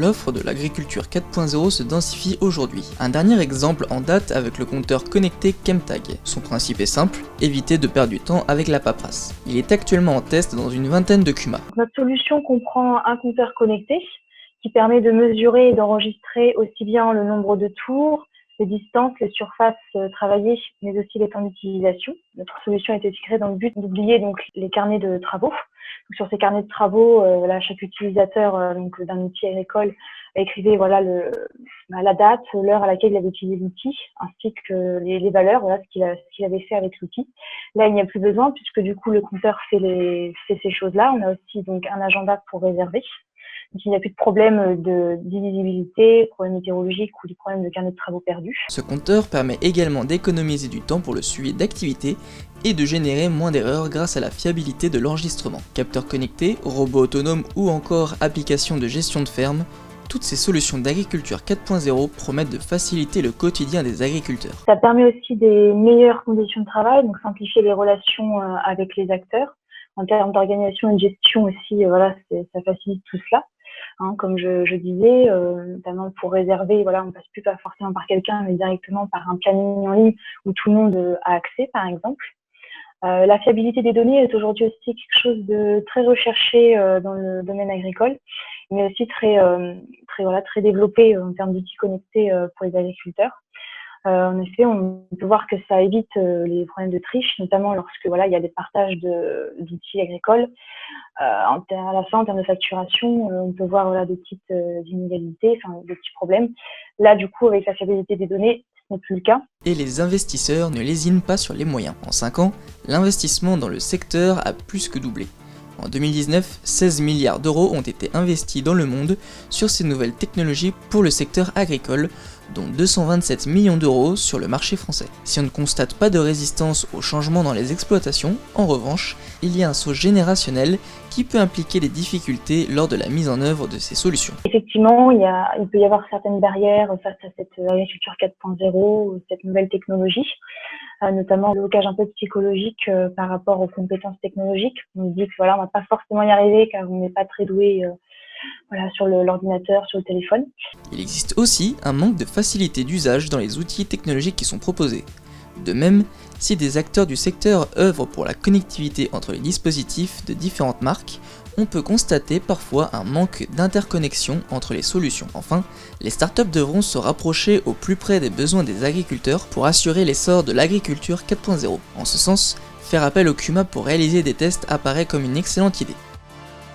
l'offre de l'agriculture 4.0 se densifie aujourd'hui. Un dernier exemple en date avec le compteur connecté Chemtag. Son principe est simple, éviter de perdre du temps avec la paperasse. Il est actuellement en test dans une vingtaine de CUMA. Notre solution comprend un compteur connecté qui permet de mesurer et d'enregistrer aussi bien le nombre de tours, les distances, les surfaces travaillées, mais aussi les temps d'utilisation. Notre solution a été créée dans le but d'oublier donc les carnets de travaux. Donc, sur ces carnets de travaux, chaque utilisateur d'un outil agricole écrivait la date, l'heure à laquelle il avait utilisé l'outil, ainsi que les valeurs, ce qu'il avait fait avec l'outil. Là, il n'y a plus besoin puisque du coup le compteur fait ces choses-là. On a aussi donc un agenda pour réserver. Donc, il n'y a plus de problème d'illisibilité, problème météorologique ou de problème de carnet de travaux perdus. Ce compteur permet également d'économiser du temps pour le suivi d'activités et de générer moins d'erreurs grâce à la fiabilité de l'enregistrement. Capteurs connectés, robots autonomes ou encore applications de gestion de ferme, toutes ces solutions d'agriculture 4.0 promettent de faciliter le quotidien des agriculteurs. Ça permet aussi des meilleures conditions de travail, donc simplifier les relations avec les acteurs. En termes d'organisation et de gestion aussi, ça facilite tout cela. Comme je disais, notamment pour réserver, on passe plus pas forcément par quelqu'un, mais directement par un planning en ligne où tout le monde a accès, par exemple. La fiabilité des données est aujourd'hui aussi quelque chose de très recherché dans le domaine agricole, mais aussi très développé en termes d'outils connectés pour les agriculteurs. En effet, on peut voir que ça évite les problèmes de triche, notamment lorsque il y a des partages d'outils agricoles. À la fin, en termes de facturation, on peut voir des petites inégalités, des petits problèmes. Là, du coup, avec la fiabilité des données, ce n'est plus le cas. Et les investisseurs ne lésinent pas sur les moyens. En 5 ans, l'investissement dans le secteur a plus que doublé. En 2019, 16 milliards d'euros ont été investis dans le monde sur ces nouvelles technologies pour le secteur agricole, dont 227 millions d'euros sur le marché français. Si on ne constate pas de résistance au changement dans les exploitations, en revanche, il y a un saut générationnel qui peut impliquer des difficultés lors de la mise en œuvre de ces solutions. Effectivement, il peut y avoir certaines barrières face à cette agriculture 4.0, cette nouvelle technologie, notamment le blocage un peu psychologique par rapport aux compétences technologiques. On se dit que on va pas forcément y arriver car on n'est pas très doué sur l'ordinateur, sur le téléphone. Il existe aussi un manque de facilité d'usage dans les outils technologiques qui sont proposés. De même, si des acteurs du secteur œuvrent pour la connectivité entre les dispositifs de différentes marques, on peut constater parfois un manque d'interconnexion entre les solutions. Enfin, les startups devront se rapprocher au plus près des besoins des agriculteurs pour assurer l'essor de l'agriculture 4.0. En ce sens, faire appel au CUMA pour réaliser des tests apparaît comme une excellente idée.